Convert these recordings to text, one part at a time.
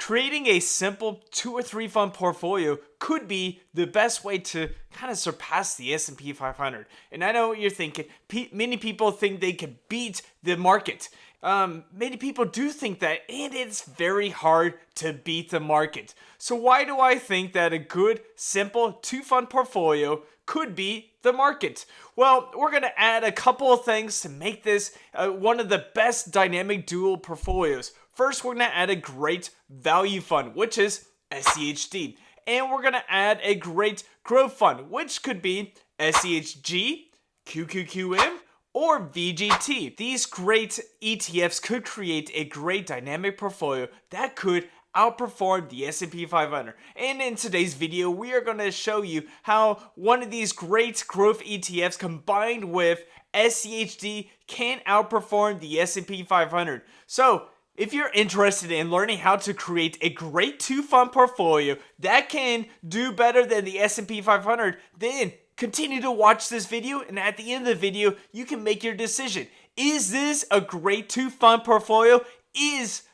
Creating a simple 2 or 3 fund portfolio could be the best way to kind of surpass the S&P 500. And I know what you're thinking. Many people think they could beat the market. Many people do think that, and it's very hard to beat the market. So why do I think that a good, simple 2 fund portfolio could be the market? Well, we're going to add a couple of things to make this one of the best dynamic dual portfolios. First, we're going to add a great value fund, which is SCHD. And we're going to add a great growth fund, which could be SCHG, QQQM, or VGT. These great ETFs could create a great dynamic portfolio that could outperform the S&P 500. And in today's video, we are going to show you how one of these great growth ETFs combined with SCHD can outperform the S&P 500. So, if you're interested in learning how to create a great 2 fund portfolio that can do better than the S&P 500, then continue to watch this video, and at the end of the video, you can make your decision. Is this a great 2 fund portfolio? Is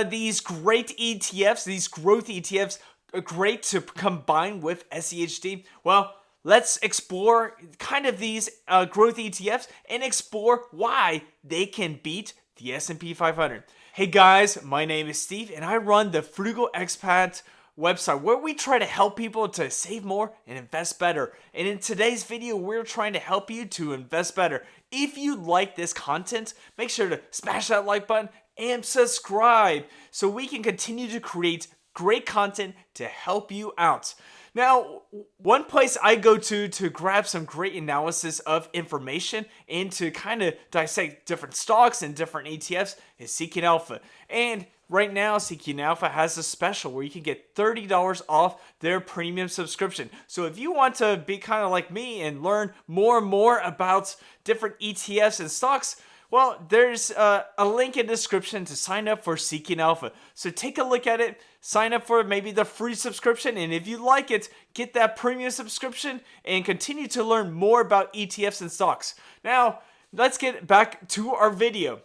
these great ETFs, these growth ETFs, great to combine with SCHD? Well, let's explore kind of these growth ETFs and explore why they can beat the S&P 500. Hey guys, my name is Steve and I run the Frugal Expat website where we try to help people to save more and invest better. And in today's video, we're trying to help you to invest better. If you like this content, make sure to smash that like button and subscribe so we can continue to create great content to help you out. Now, one place I go to grab some great analysis of information and to kind of dissect different stocks and different ETFs is Seeking Alpha. And right now, Seeking Alpha has a special where you can get $30 off their premium subscription. So if you want to be kind of like me and learn more and more about different ETFs and stocks, well, there's a link in the description to sign up for Seeking Alpha. So take a look at it, sign up for maybe the free subscription, and if you like it, get that premium subscription and continue to learn more about ETFs and stocks. Now, let's get back to our video.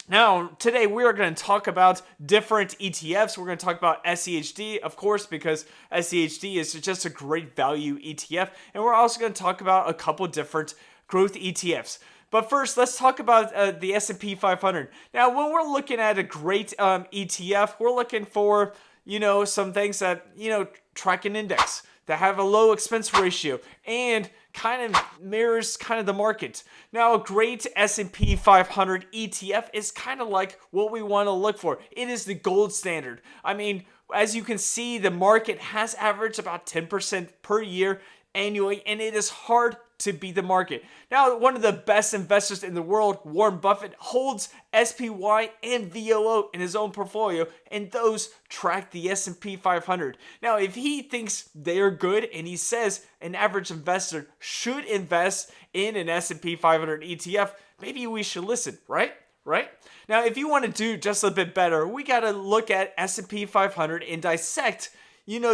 Now, today we are going to talk about different ETFs. We're going to talk about SCHD, of course, because SCHD is just a great value ETF. And we're also going to talk about a couple different growth ETFs. But first, let's talk about the S&P 500. Now, when we're looking at a great ETF, we're looking for, some things that, track an index, that have a low expense ratio, and kind of mirrors kind of the market. Now, a great S&P 500 ETF is kind of like what we want to look for. It is the gold standard. I mean, as you can see, the market has averaged about 10% per year annually, and it is hard to beat the market. Now, one of the best investors in the world, Warren Buffett, holds SPY and VOO in his own portfolio, and those track the S&P 500. Now, if he thinks they are good and he says an average investor should invest in an S&P 500 ETF, maybe we should listen, right? Now, if you want to do just a bit better, we got to look at S&P 500 and dissect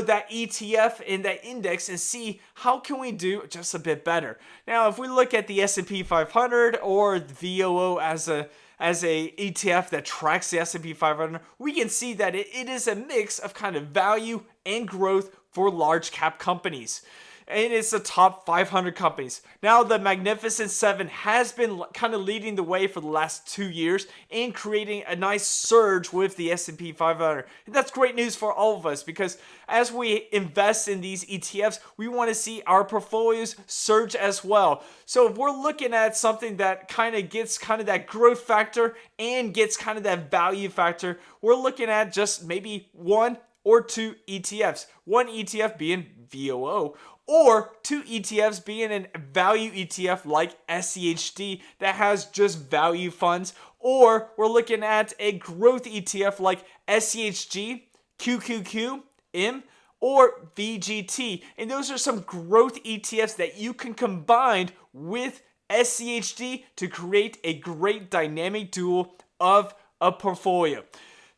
that ETF and that index and see how can we do just a bit better. Now, if we look at the S&P 500 or the VOO as a ETF that tracks the S&P 500, we can see that it is a mix of kind of value and growth for large cap companies. And it's the top 500 companies. Now, the Magnificent Seven has been kind of leading the way for the last 2 years and creating a nice surge with the S&P 500. And that's great news for all of us because as we invest in these ETFs, we want to see our portfolios surge as well. So if we're looking at something that kind of gets kind of that growth factor and gets kind of that value factor, we're looking at just maybe 1 or 2 ETFs. One ETF being VOO, or 2 ETFs being a value ETF like SCHD that has just value funds, or we're looking at a growth ETF like SCHG, QQQM, or VGT. And those are some growth ETFs that you can combine with SCHD to create a great dynamic dual of a portfolio.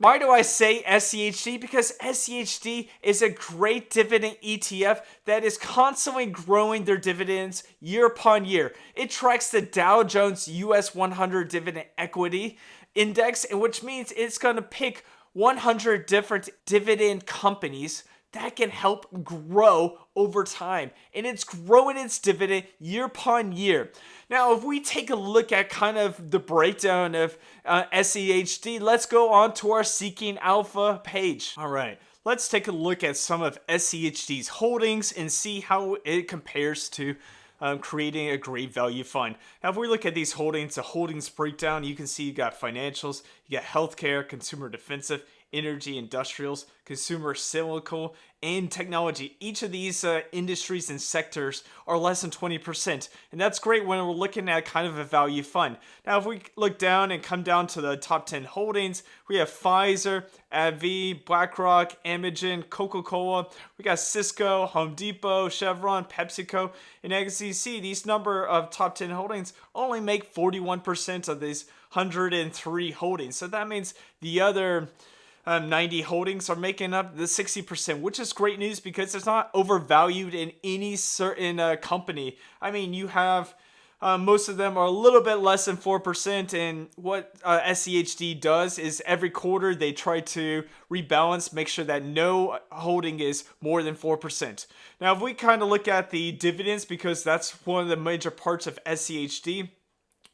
Why do I say SCHD? Because SCHD is a great dividend ETF that is constantly growing their dividends year upon year. It tracks the Dow Jones US 100 Dividend Equity Index, which means it's going to pick 100 different dividend companies that can help grow over time. And it's growing its dividend year upon year. Now, if we take a look at kind of the breakdown of SCHD, let's go on to our Seeking Alpha page. All right, let's take a look at some of SCHD's holdings and see how it compares to creating a great value fund. Now, if we look at these holdings, the holdings breakdown, you can see you got financials, you got healthcare, consumer defensive, energy, industrials, consumer cyclical, and technology. Each of these industries and sectors are less than 20%. And that's great when we're looking at kind of a value fund. Now, if we look down and come down to the top 10 holdings, we have Pfizer, AbbVie, BlackRock, Amgen, Coca-Cola. We got Cisco, Home Depot, Chevron, PepsiCo, and as you see, these number of top 10 holdings only make 41% of these 103 holdings. So that means the other 90 holdings are making up the 60%, which is great news because it's not overvalued in any certain company. I mean, you have most of them are a little bit less than 4%, and what SCHD does is every quarter they try to rebalance, make sure that no holding is more than 4%. Now, if we kind of look at the dividends, because that's one of the major parts of SCHD,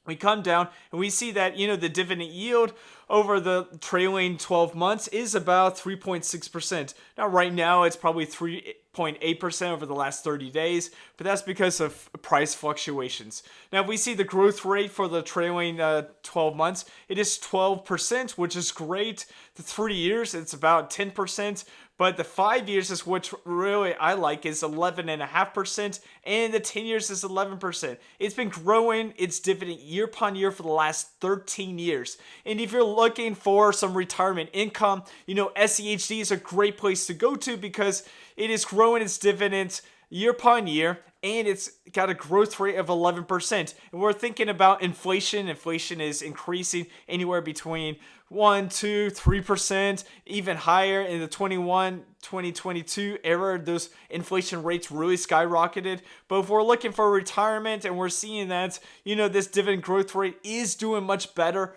we come down and we see that, the dividend yield over the trailing 12 months is about 3.6%. Now, right now, it's probably 3.8% over the last 30 days, but that's because of price fluctuations. Now, if we see the growth rate for the trailing 12 months, it is 12%, which is great. The 3 years, it's about 10%. But the 5 years is what really I like is 11.5%, and the 10 years is 11%. It's been growing its dividend year upon year for the last 13 years. And if you're looking for some retirement income, SCHD is a great place to go to because it is growing its dividends year upon year, and it's got a growth rate of 11%. And we're thinking about inflation. Inflation is increasing anywhere between 1, 2, 3%, even higher in the 2022 era. Those inflation rates really skyrocketed. But if we're looking for retirement and we're seeing that, this dividend growth rate is doing much better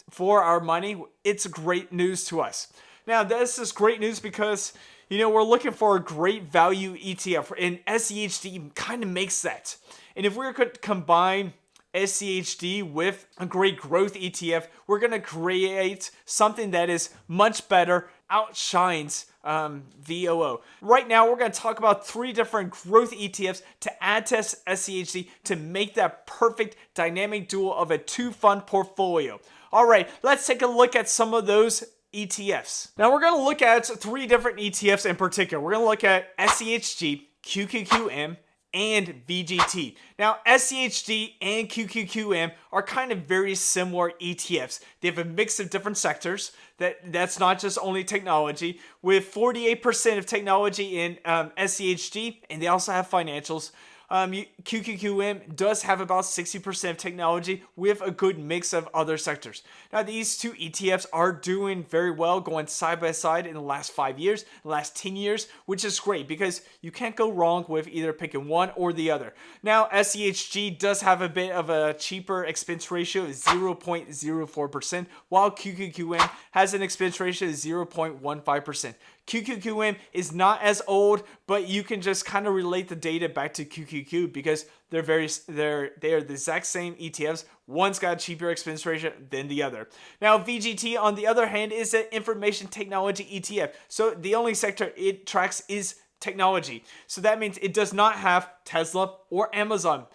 for our money, it's great news to us. Now, this is great news because we're looking for a great value ETF, and SCHD kind of makes that. And if we could combine SCHD with a great growth ETF, we're going to create something that is much better, outshines VOO. Right now, we're going to talk about 3 different growth ETFs to add to SCHD to make that perfect dynamic duo of a 2-fund portfolio. All right, let's take a look at some of those ETFs. Now we're going to look at 3 different ETFs in particular. We're going to look at SCHD, QQQM, and VGT. Now, SCHD and QQQM are kind of very similar ETFs. They have a mix of different sectors. That's not just only technology. With 48% of technology in SCHD, and they also have financials. QQQM does have about 60% of technology with a good mix of other sectors. Now, these 2 ETFs are doing very well, going side by side in the last 5 years, the last 10 years, which is great because you can't go wrong with either picking one or the other. Now, SCHG does have a bit of a cheaper expense ratio, 0.04%, while QQQM has an expense ratio of 0.15%. QQQM is not as old, but you can just kind of relate the data back to QQQ because they are the exact same ETFs. One's got a cheaper expense ratio than the other. Now, VGT, on the other hand, is an information technology ETF. So the only sector it tracks is technology. So that means it does not have Tesla or Amazon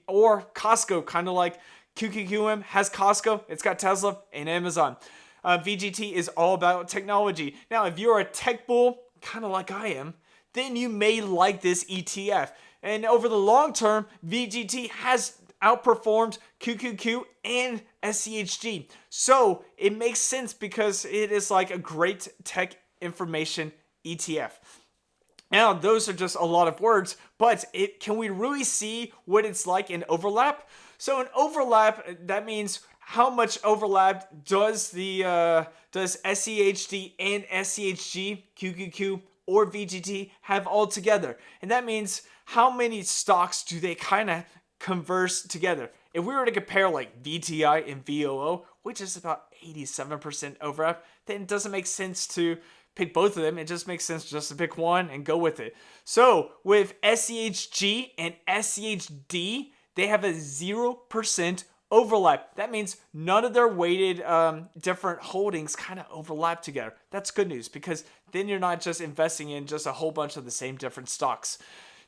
or Costco, kind of like QQQM has Costco, it's got Tesla and Amazon. VGT is all about technology. Now, if you're a tech bull, kind of like I am, then you may like this ETF. And over the long term, VGT has outperformed QQQ and SCHD. So it makes sense because it is like a great tech information ETF. Now, those are just a lot of words, but can we really see what it's like in overlap? So in overlap, that means how much overlap does SCHD and SCHG, QQQ, or VGT have all together? And that means how many stocks do they kind of converse together? If we were to compare like VTI and VOO, which is about 87% overlap, then it doesn't make sense to pick both of them. It just makes sense just to pick one and go with it. So with SCHG and SCHD, they have a 0% overlap. That means none of their weighted different holdings kind of overlap together. That's good news, because then you're not just investing in just a whole bunch of the same different stocks.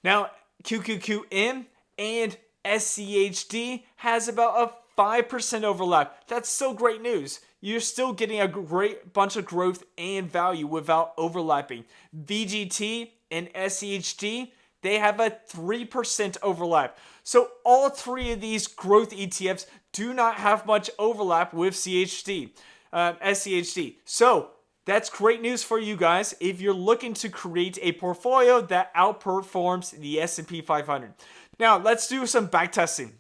Now, QQQM and SCHD has about a 5% overlap. That's still great news. You're still getting a great bunch of growth and value without overlapping. VGT and SCHD, they have a 3% overlap. So all three of these growth ETFs do not have much overlap with SCHD. So that's great news for you guys if you're looking to create a portfolio that outperforms the S&P 500. Now let's do some backtesting.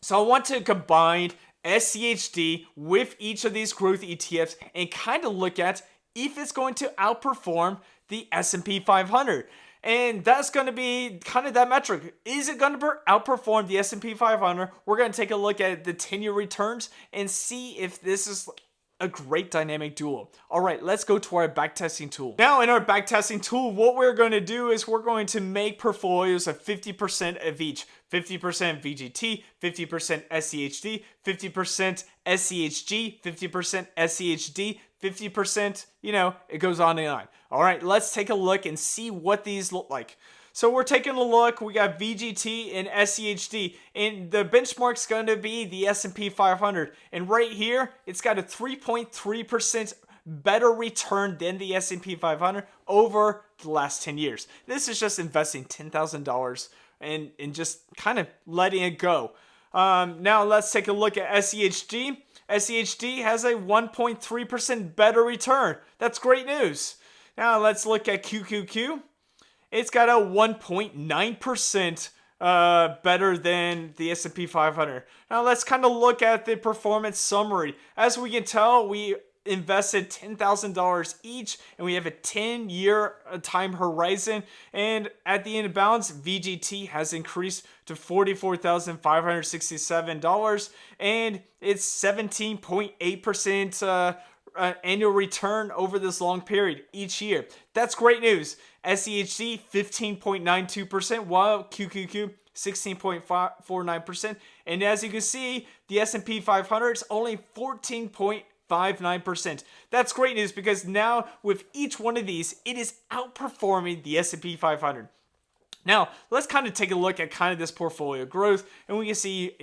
So I want to combine SCHD with each of these growth ETFs and kind of look at if it's going to outperform the S&P 500. And that's going to be kind of that metric. Is it going to outperform the S&P 500? We're going to take a look at the 10-year returns and see if this is a great dynamic duo. All right, let's go to our backtesting tool. Now in our backtesting tool, what we're going to do is we're going to make portfolios of 50% of each. 50% VGT, 50% SCHD, 50% SCHG, 50% SCHD, 50%, it goes on and on. All right, let's take a look and see what these look like. So we're taking a look. We got VGT and SCHD, and the benchmark's going to be the S&P 500. And right here, it's got a 3.3% better return than the S&P 500 over the last 10 years. This is just investing $10,000 and just kind of letting it go. Now let's take a look at SCHD. SCHD has a 1.3% better return. That's great news. Now let's look at QQQ. It's got a 1.9% better than the S&P 500. Now let's kind of look at the performance summary. As we can tell, we invested $10,000 each, and we have a 10-year time horizon. And at the end of balance, VGT has increased to $44,567, and it's 17.8% annual return over this long period each year. That's great news. SCHD 15.92%, while QQQ 16.49%. And as you can see, the S&P 500 is only 14.59%. That's great news, because now with each one of these, it is outperforming the S&P 500. Now, let's kind of take a look at kind of this portfolio growth, and we can see,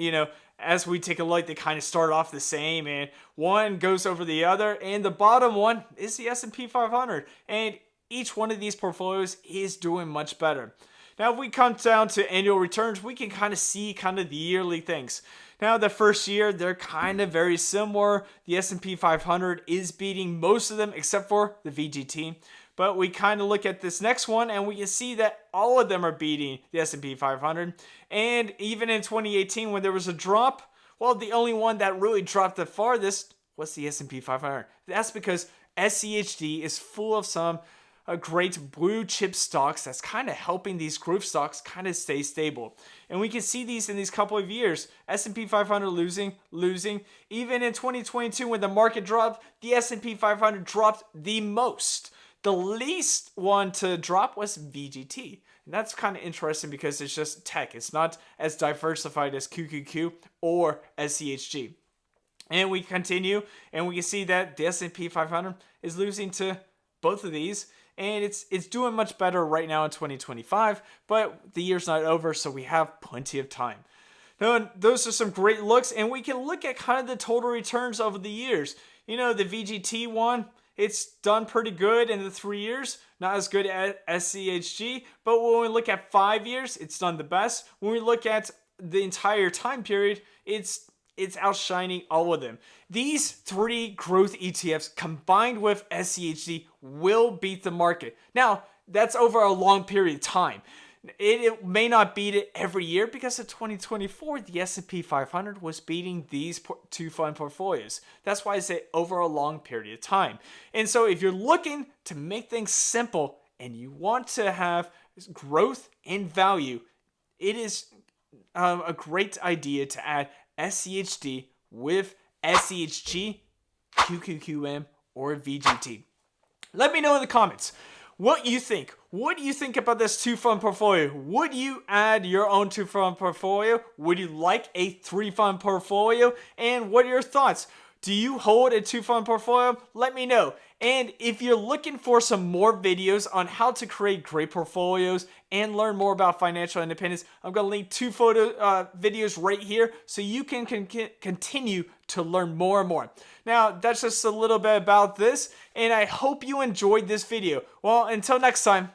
as we take a look, they kind of start off the same, and one goes over the other, and the bottom one is the S&P 500, and each one of these portfolios is doing much better. Now, if we come down to annual returns, we can kind of see kind of the yearly things. Now, the first year, they're kind of very similar. The S&P 500 is beating most of them except for the VGT. But we kind of look at this next one, and we can see that all of them are beating the S&P 500. And even in 2018, when there was a drop, well, the only one that really dropped the farthest was the S&P 500. That's because SCHD is full of some great blue chip stocks that's kind of helping these growth stocks kind of stay stable. And we can see these in these couple of years. S&P 500 losing. Even in 2022, when the market dropped, the S&P 500 dropped the most. The least one to drop was VGT. And that's kind of interesting because it's just tech. It's not as diversified as QQQ or SCHG. And we continue, and we can see that the S&P 500 is losing to both of these. And it's doing much better right now in 2025, but the year's not over, so we have plenty of time. Now, those are some great looks, and we can look at kind of the total returns over the years. The VGT one, it's done pretty good in the 3 years. Not as good as SCHG, but when we look at 5 years, it's done the best. When we look at the entire time period, it's outshining all of them. These three growth ETFs combined with SCHD will beat the market. Now, that's over a long period of time. It may not beat it every year because of 2024, the S&P 500 was beating these two fund portfolios. That's why I say over a long period of time. And so if you're looking to make things simple and you want to have growth and value, it is a great idea to add SCHD with SCHG, QQQM, or VGT? Let me know in the comments what you think. What do you think about this 2-fund portfolio? Would you add your own 2-fund portfolio? Would you like a 3-fund portfolio? And what are your thoughts? Do you hold a 2-fund portfolio? Let me know. And if you're looking for some more videos on how to create great portfolios and learn more about financial independence, I'm going to link 2 videos right here so you can continue to learn more and more. Now, that's just a little bit about this, and I hope you enjoyed this video. Well, until next time,